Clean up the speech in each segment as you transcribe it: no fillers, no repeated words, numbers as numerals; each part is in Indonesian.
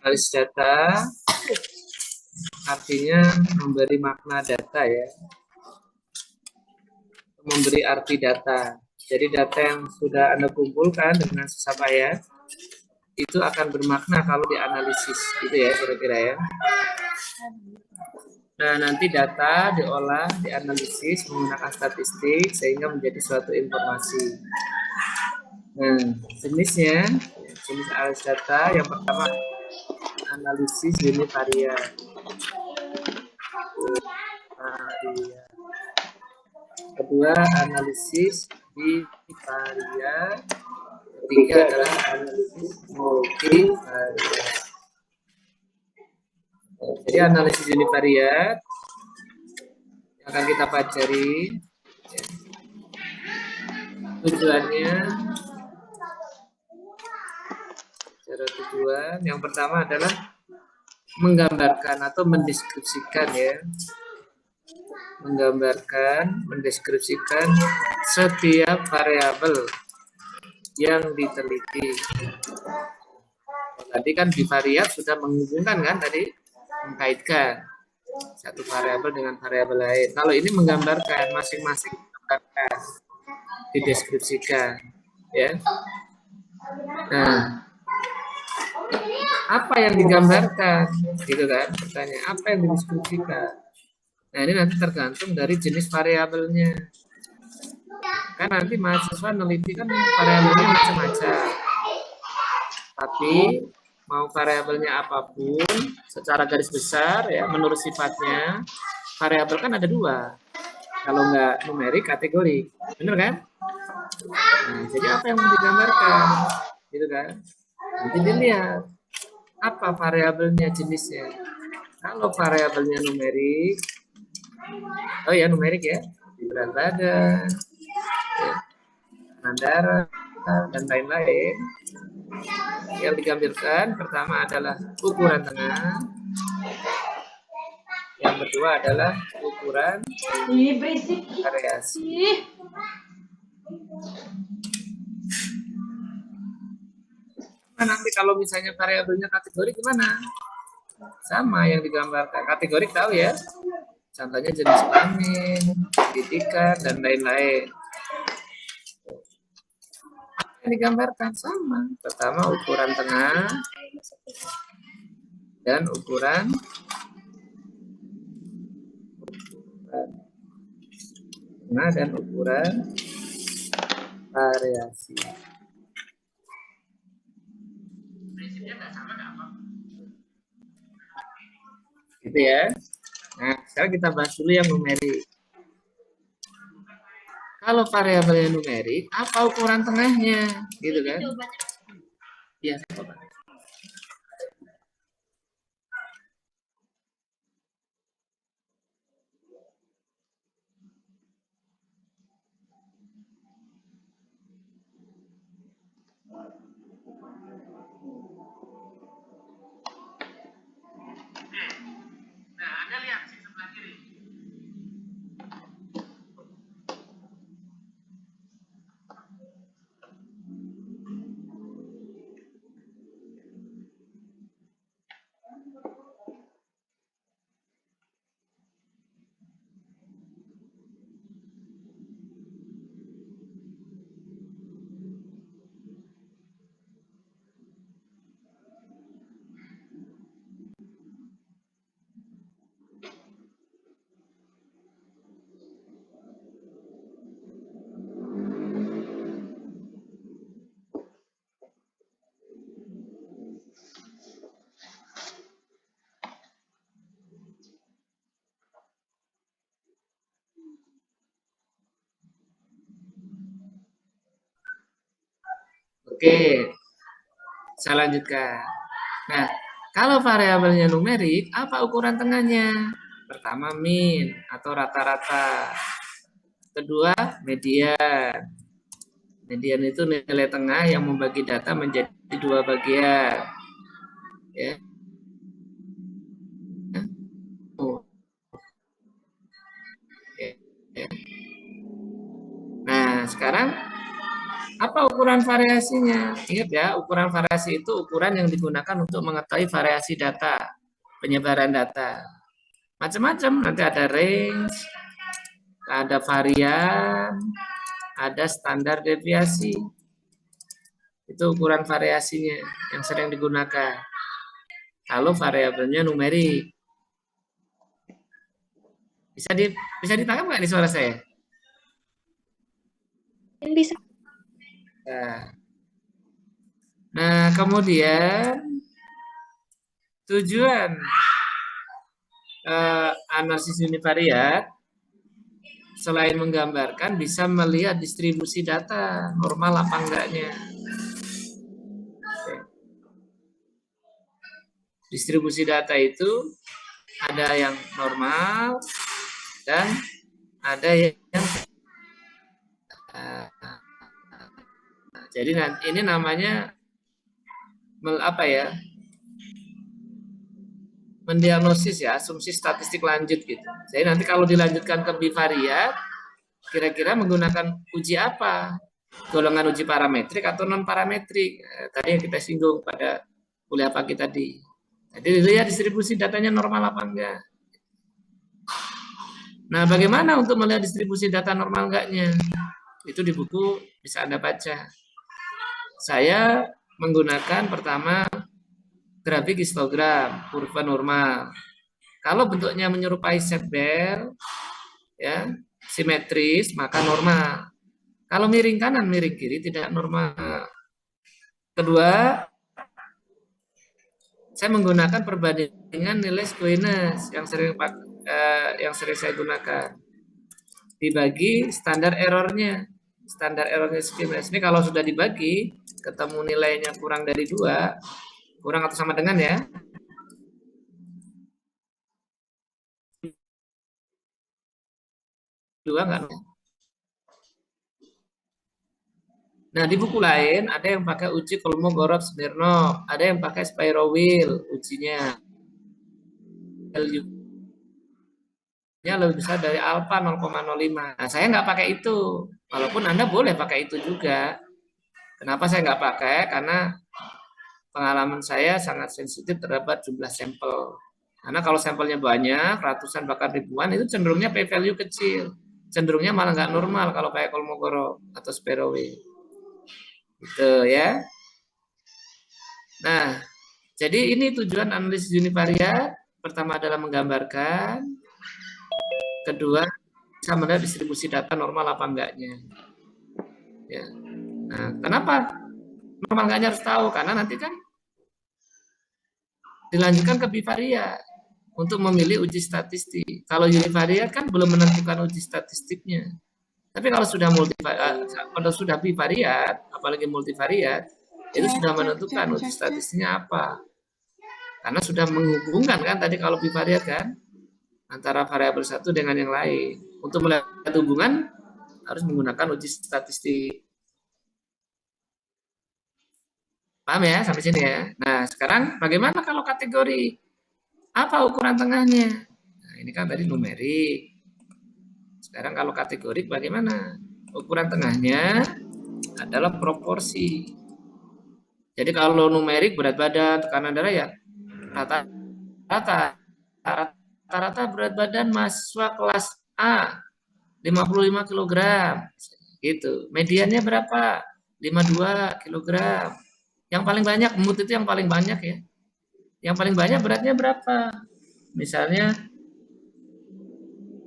Analis data artinya memberi makna data ya, memberi arti data. Jadi data yang sudah Anda kumpulkan dengan susah payah itu akan bermakna kalau dianalisis, gitu ya kira-kira ya. Nah, nanti data diolah, dianalisis menggunakan statistik sehingga menjadi suatu informasi. Nah, jenisnya, jenis analis data yang pertama analisis univariat. Kedua analisis bivariat. Ketiga adalah analisis multivariat. Jadi analisis univariat yang akan kita pelajari ya. Tujuannya secara tujuan yang pertama adalah menggambarkan atau mendeskripsikan ya, mendeskripsikan setiap variabel yang diteliti. Tadi kan bivariat sudah menghubungkan kan tadi, mengkaitkan satu variabel dengan variabel lain. Kalau ini menggambarkan masing-masing, dideskripsikan ya. Nah, apa yang digambarkan gitu kan, pertanyaan apa yang dideskripsikan. Nah, ini nanti tergantung dari jenis variabelnya. Kan nanti mahasiswa neliti kan variabelnya macam-macam. Tapi mau variabelnya apapun, secara garis besar ya, menurut sifatnya, variabel kan ada dua. Kalau nggak numerik, kategorik, bener kan? Nah, jadi apa yang mau digambarkan, gitu kan? Nanti dilihat apa variabelnya, jenisnya. Kalau variabelnya numerik, oh ya numerik ya, berat badan, ya, darah dan lain-lain. Yang digambarkan pertama adalah ukuran tengah, yang kedua adalah ukuran variasi. Nah, nanti kalau misalnya variabelnya kategori gimana? Sama yang digambarkan. Kategori tahu ya, contohnya jenis kelamin, pendidikan dan lain-lain. Yang digambarkan sama. Pertama ukuran tengah dan ukuran tengah dan ukuran variasi. Prinsipnya nggak sama, nggak apa. Gitu ya. Nah, sekarang kita bahas dulu yang numerik. Kalau variabelnya numerik, apa ukuran tengahnya? Gitu kan? Iya, coba. Nah, Anda lihat sih sebelah kiri. Oke, saya lanjutkan. Nah, kalau variabelnya numerik, apa ukuran tengahnya? Pertama min atau rata-rata. Kedua median. Median itu nilai tengah yang membagi data menjadi dua bagian. Ya. Nah, sekarang apa ukuran variasinya. Ingat ya, ukuran variasi itu ukuran yang digunakan untuk mengetahui variasi data, penyebaran data. Macam-macam, nanti ada range, ada varian, ada standar deviasi. Itu ukuran variasinya yang sering digunakan. Kalau variabelnya numerik. Bisa ditangkap nggak di suara saya? Bisa. Nah, kemudian tujuan analisis univariat selain menggambarkan bisa melihat distribusi data normal apa enggaknya. Distribusi data itu ada yang normal dan ada yang jadi ini namanya apa ya, mendiagnosis ya, asumsi statistik lanjut gitu. Jadi nanti kalau dilanjutkan ke bivariat, kira-kira menggunakan uji apa? Golongan uji parametrik atau non parametrik? Tadi yang kita singgung pada kuliah pagi tadi. Jadi dilihat distribusi datanya normal apa enggak. Nah, bagaimana untuk melihat distribusi data normal enggaknya? Itu di buku bisa Anda baca. Saya menggunakan pertama grafik histogram, kurva normal. Kalau bentuknya menyerupai set bell, ya, simetris, maka normal. Kalau miring kanan, miring kiri tidak normal. Kedua, saya menggunakan perbandingan nilai squeeness yang sering saya gunakan. Dibagi standar errornya. Standar errornya squeeness. Ini kalau sudah dibagi, ketemu nilainya kurang dari 2, kurang atau sama dengan ya, 2 enggak. Nah, di buku lain ada yang pakai uji Kolmogorov-Smirnov, ada yang pakai Spiral-Wheel ujinya. Value-nya lebih besar dari alfa 0,05. Nah, saya nggak pakai itu. Walaupun Anda boleh pakai itu juga. Kenapa saya nggak pakai? Karena pengalaman saya sangat sensitif terhadap jumlah sampel. Karena kalau sampelnya banyak, ratusan bahkan ribuan, itu cenderungnya p-value kecil. Cenderungnya malah nggak normal kalau pakai Kolmogorov atau Spiral-Wheel. Gitu ya. Nah, jadi ini tujuan analisis univariat. Pertama adalah menggambarkan. Kedua, bisa melihat distribusi data normal apa enggaknya. Ya. Nah, kenapa normal enggaknya harus tahu? Karena nanti kan dilanjutkan ke bivariat untuk memilih uji statistik. Kalau univariat kan belum menentukan uji statistiknya. Tapi kalau sudah bivariat, apalagi multivariat, itu sudah menentukan uji statistiknya apa. Karena sudah menghubungkan kan tadi kalau bivariat kan antara variabel satu dengan yang lain. Untuk melihat hubungan harus menggunakan uji statistik. Paham ya sampai sini ya? Nah, sekarang bagaimana kalau kategori? Apa ukuran tengahnya? Nah, ini kan tadi numerik. Sekarang kalau kategori bagaimana? Ukuran tengahnya adalah proporsi. Jadi kalau numerik berat badan, tekanan darah ya rata-rata rata-rata berat badan mahasiswa kelas A 55 kilogram gitu. Mediannya berapa? 52 kilogram. Yang paling banyak mood itu yang paling banyak ya. Yang paling banyak beratnya berapa? Misalnya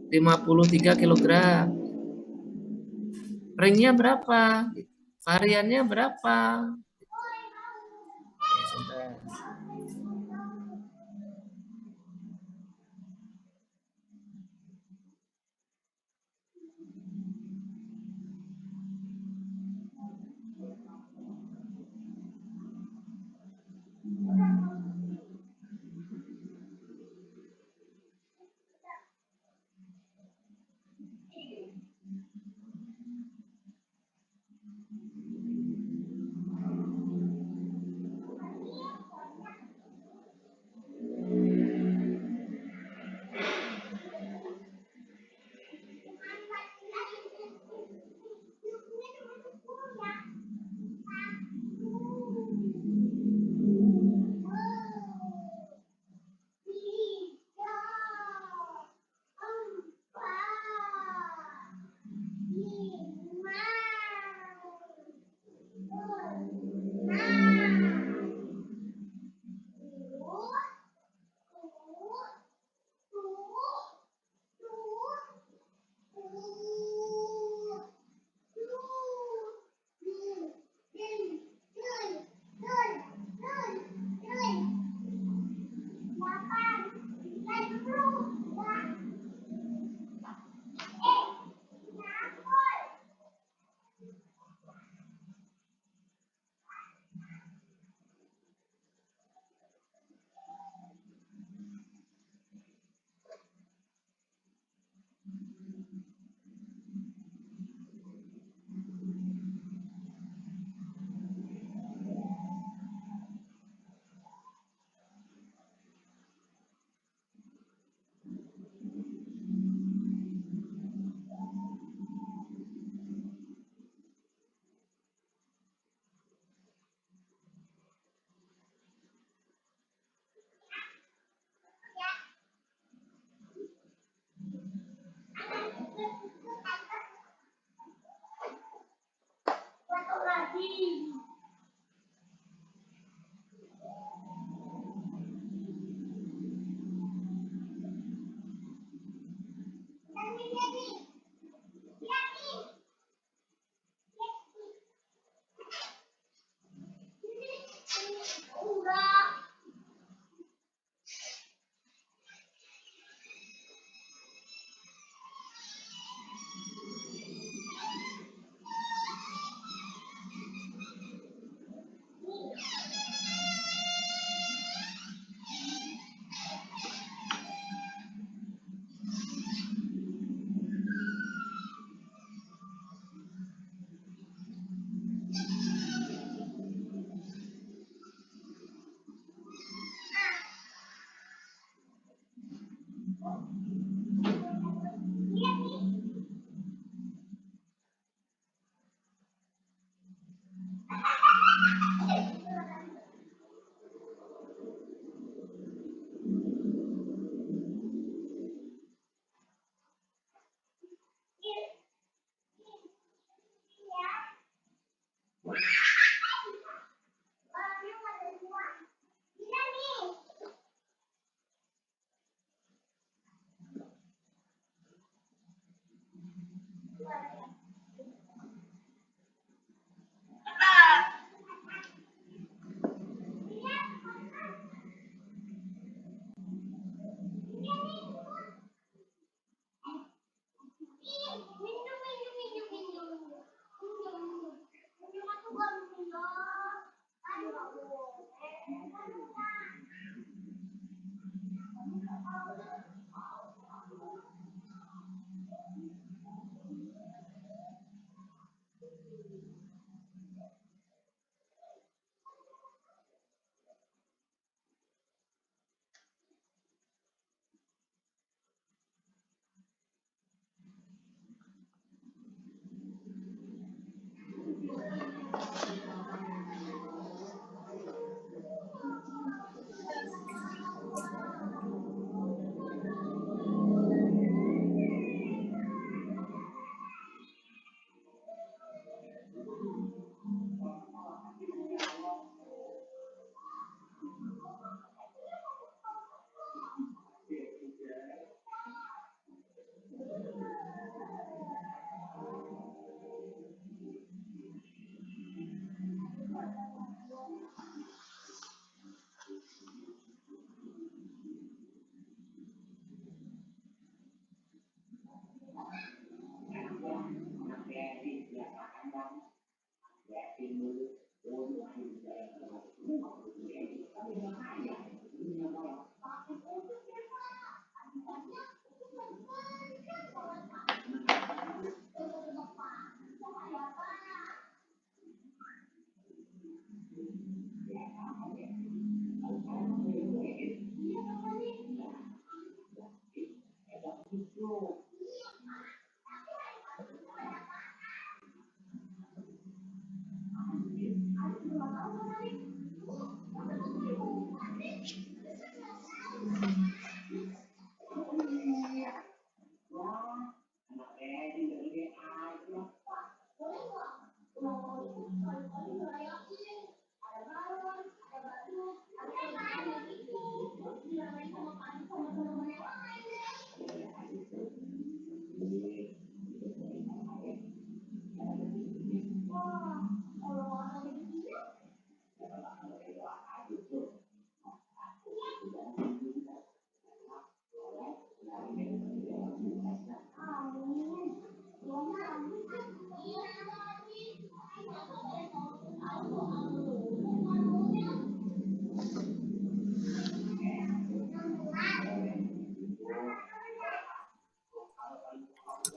53 kilogram. Ringnya berapa? Variannya berapa?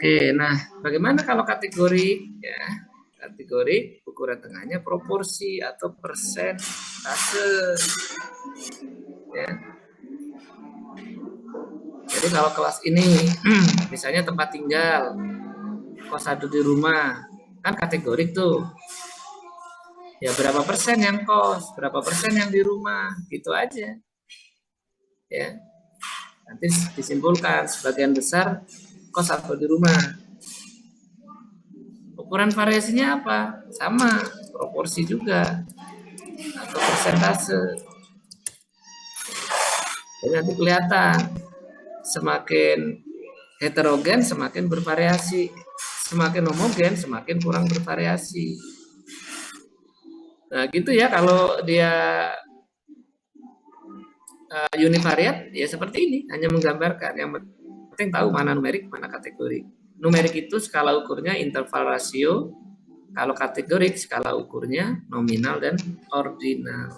Oke, nah bagaimana kalau kategori ya? Kategori ukuran tengahnya proporsi atau persentase ya. Jadi kalau kelas ini misalnya tempat tinggal, kos satu di rumah, kan kategori tuh. Ya berapa persen yang kos, berapa persen yang di rumah, gitu aja. Ya. Nanti disimpulkan sebagian besar kos atau di rumah. Ukuran variasinya apa? Sama, proporsi juga atau persentase. Jadi nanti kelihatan semakin heterogen semakin bervariasi, semakin homogen semakin kurang bervariasi. Nah gitu ya kalau dia univariat ya seperti ini, hanya menggambarkan. Yang penting tahu mana numerik, mana kategori. Numerik itu skala ukurnya interval rasio, kalau kategorik skala ukurnya nominal dan ordinal.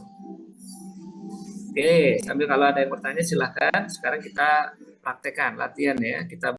Oke, sambil kalau ada yang bertanya silahkan. Sekarang kita praktekkan latihan ya. Kita